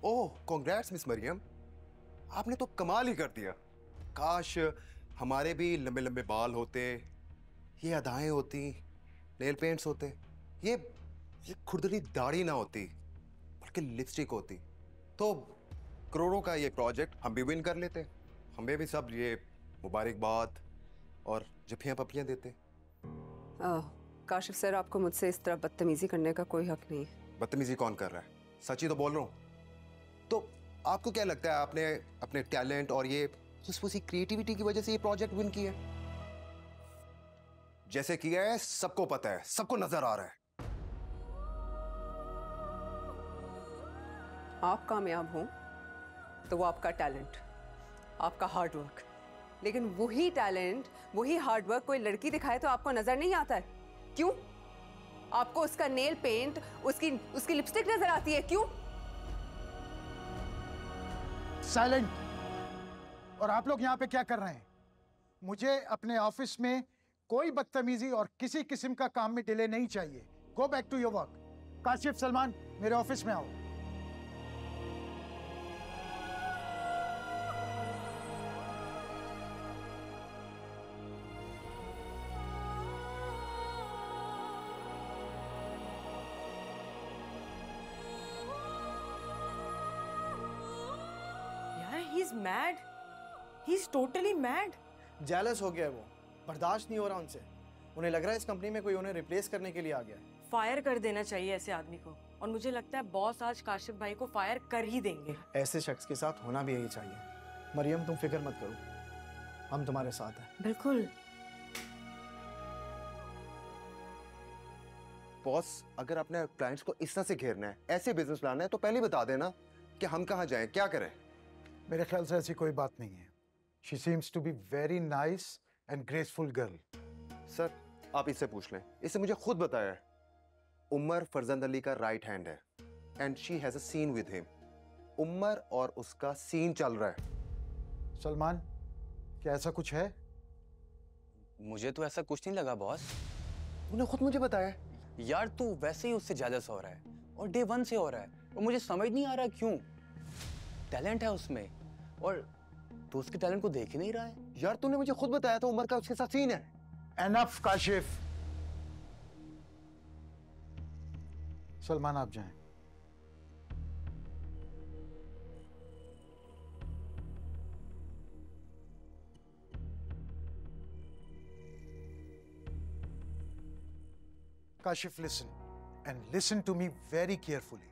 Speaker 7: Oh, congrats miss Mariam, आपने तो कमाल ही कर दिया। काश हमारे भी लंबे लंबे बाल होते, ये अदाएं होती, नेल पेंट्स होते, ये खुरदरी दाढ़ी ना होती, बल्कि लिपस्टिक होती, तो करोड़ों का ये प्रोजेक्ट हम भी विन कर लेते। हमें भी सब ये मुबारकबाद और जफ्फियां पप्पियां देते।
Speaker 3: काशिफ सर, आपको मुझसे इस तरह बदतमीजी करने का कोई हक नहीं है।
Speaker 7: बदतमीजी कौन कर रहा है? सच ही तो बोल रहा हूँ। तो आपको क्या लगता है आपने अपने टैलेंट और ये फुसफुसी क्रिएटिविटी की वजह से ये प्रोजेक्ट विन किया? जैसे किया है सबको पता है, सबको नजर आ रहा है।
Speaker 3: आप कामयाब हो तो वो आपका टैलेंट, आपका हार्ड वर्क, लेकिन वही टैलेंट, वही हार्ड वर्क कोई लड़की दिखाए तो आपको नजर नहीं आता है। क्यों? आपको उसका नेल पेंट, उसकी लिपस्टिक नजर आती है। क्यों?
Speaker 9: साइलेंट। और आप लोग यहाँ पे क्या कर रहे हैं? मुझे अपने ऑफिस में कोई बदतमीजी और किसी किस्म का काम में डिले नहीं चाहिए। Go back to your work. Kashif, Salman, मेरे ऑफिस में आओ।
Speaker 12: He's mad. He's totally mad.
Speaker 11: Jealous हो गया है वो, बर्दाश्त नहीं हो रहा उनसे। उन्हें लग रहा है इस कंपनी में कोई उन्हें रिप्लेस करने के लिए आ गया है।
Speaker 12: फायर कर देना चाहिए ऐसे आदमी को, और मुझे लगता है बॉस आज काशिफ भाई को फायर कर ही देंगे।
Speaker 11: ऐसे शख्स के साथ होना भी यही चाहिए। मरियम, तुम फिक्र मत करो, हम तुम्हारे साथ हैं।
Speaker 12: बिल्कुल।
Speaker 7: बॉस, अगर अपने क्लाइंट्स को इस तरह से घेरना है, ऐसे बिजनेस प्लान है, तो पहले बता देना कि हम कहाँ जाएं, क्या करें।
Speaker 9: मेरे ख्याल से ऐसी कोई बात नहीं है। She seems to be very nice and graceful girl.
Speaker 7: Sir, आप इससे पूछ लें, इससे मुझे खुद बताया है। उमर फरजंद अली का राइट हैंड है and she has a scene with him. Umar और उसका सीन चल रहा है।
Speaker 9: सलमान, क्या ऐसा कुछ है?
Speaker 8: मुझे तो ऐसा कुछ नहीं लगा बॉस।
Speaker 7: तूने खुद मुझे बताया।
Speaker 8: यार तू वैसे ही उससे जेलस हो रहा है और डे 1 से हो रहा है और मुझे समझ नहीं आ रहा क्यों। टैलेंट है उसमें और तू उसके टैलेंट को देख ही नहीं रहा है।
Speaker 7: यार तूने मुझे खुद बताया था उमर का उसके साथ सीन है।
Speaker 9: एनफ काशिफ। सलमान आप जाएं। Kashif listen and listen to me very carefully.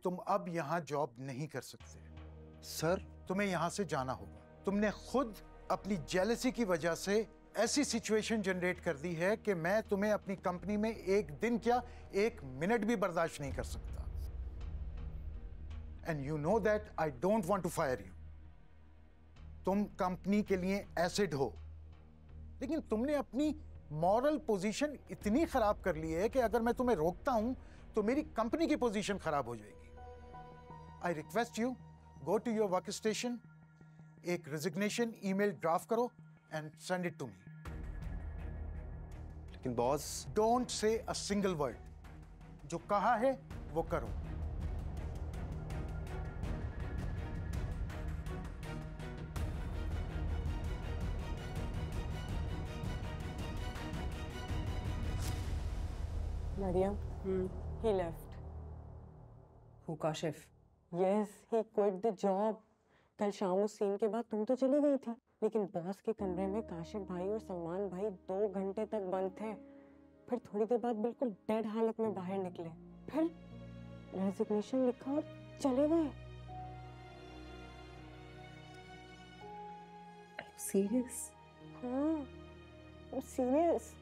Speaker 9: तुम अब यहां जॉब नहीं कर सकते।
Speaker 7: सर
Speaker 9: तुम्हें यहां से जाना होगा। तुमने खुद अपनी जेलसी की वजह से ऐसी सिचुएशन जनरेट कर दी है कि मैं तुम्हें अपनी कंपनी में एक दिन क्या 1 मिनट भी बर्दाश्त नहीं कर सकता। And you know that I don't want to fire you. तुम कंपनी के लिए एसिड हो, लेकिन तुमने अपनी मॉरल पोजीशन इतनी खराब कर ली है कि अगर मैं तुम्हें रोकता हूं तो मेरी कंपनी की पोजीशन खराब हो जाएगी। I request you, go to your work station, एक रिजिग्नेशन ईमेल ड्राफ्ट करो and send it to me.
Speaker 7: लेकिन boss,
Speaker 9: don't say a single word. जो कहा है वो करो।
Speaker 12: Mariam, he left.
Speaker 3: Who, Kashif?
Speaker 12: Yes, he quit the job. कल शाम उस सीन के बाद तुम तो चली गई थी, लेकिन बॉस के कमरे में काशिफ भाई और सलमान भाई 2 घंटे तक बंद थे। फिर थोड़ी देर बाद बिल्कुल डेड हालत में बाहर निकले, फिर रेजिग्नेशन लिखा और चले गए।
Speaker 3: Serious?
Speaker 12: हाँ, I'm serious.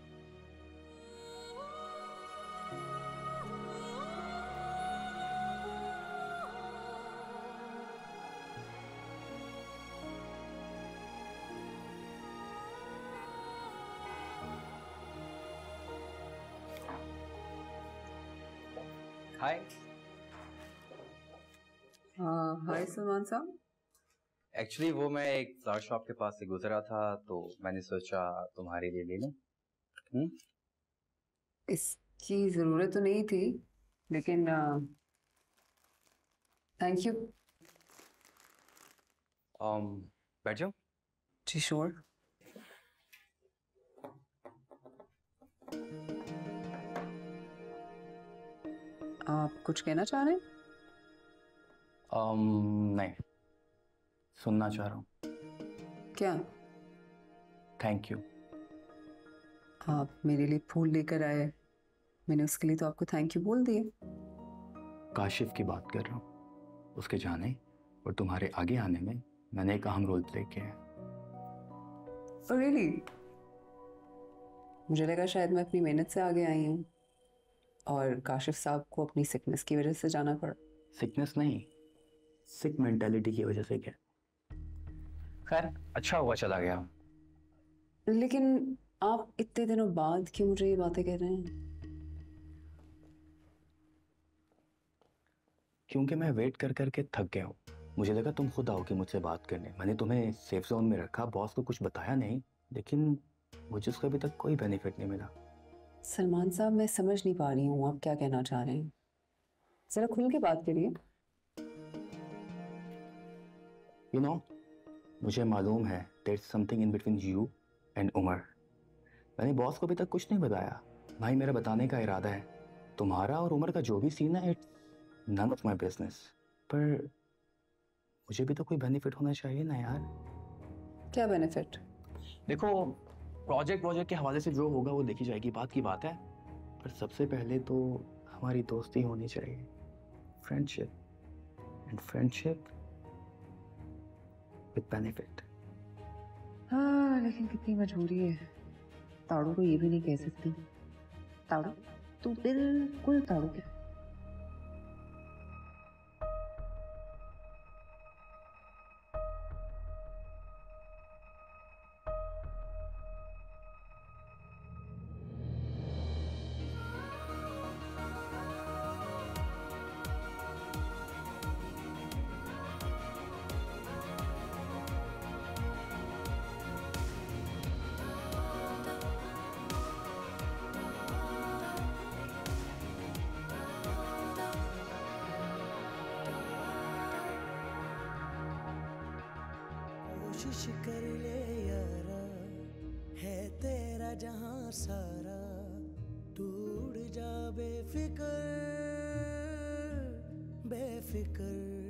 Speaker 8: हाय।
Speaker 3: हाय सलमान साहब।
Speaker 8: एक्चुअली वो मैं एक फ्लावर शॉप के पास से गुजरा था तो मैंने सोचा तुम्हारे लिए ले लूं।
Speaker 3: इसकी जरूरत तो नहीं थी, लेकिन थैंक यू।
Speaker 8: बैठ जाओ।
Speaker 3: जी श्योर। आप कुछ कहना चाह रहे हैं?
Speaker 8: नहीं, सुनना चाह रहा हूँ।
Speaker 3: क्या?
Speaker 8: Thank you.
Speaker 3: आप मेरे लिए फूल लेकर आए, मैंने उसके लिए तो आपको थैंक यू बोल दिया।
Speaker 8: काशिफ की बात कर रहा हूँ। उसके जाने और तुम्हारे आगे आने में मैंने एक अहम रोल प्ले किया है।
Speaker 3: रियली? मुझे लगा शायद मैं अपनी मेहनत से आगे आई हूँ और काशिफ साहब को अपनी सिकनेस की वजह से जाना पड़ा।
Speaker 8: सिकनेस नहीं, सिक मेंटालिटी की वजह से। क्या खैर, अच्छा हुआ चला गया।
Speaker 3: लेकिन आप इतने दिनों बाद क्यों मुझे ये बातें कह रहे हैं?
Speaker 8: क्योंकि मैं वेट कर करके थक गया हूँ। मुझे लगा तुम खुद आओगे मुझसे बात करने। मैंने तुम्हें सेफ जोन में रखा, बॉस को कुछ बताया नहीं, लेकिन मुझे उसका अभी तक कोई बेनिफिट नहीं मिला।
Speaker 3: सलमान साहब, मैं समझ नहीं पा रही हूँ आप क्या कहना चाह रहे हैं। जरा खुल के बात करिए।
Speaker 8: यू नो, मुझे मालूम है there is something in between you and Umar. मैंने बॉस को अभी तक कुछ नहीं बताया। भाई, मेरा बताने का इरादा है। तुम्हारा और उमर का जो भी सीन है, it's none of my business. पर मुझे भी तो कोई बेनिफिट होना चाहिए ना यार।
Speaker 3: क्या बेनिफिट?
Speaker 8: देखो, प्रोजेक्ट के हवाले से जो होगा वो देखी जाएगी, बात की बात है। पर सबसे पहले तो हमारी दोस्ती होनी चाहिए, friendship, and friendship with benefit.
Speaker 5: हाँ, लेकिन कितनी मजबूरी है। ताड़ू को ये भी नहीं कह सकती। ताड़ू, तू बिल्कुल ताड़ू के
Speaker 15: कोशिश कर ले यारा, है तेरा जहां सारा, तू उड़ जा बेफिक्र बेफिक्र।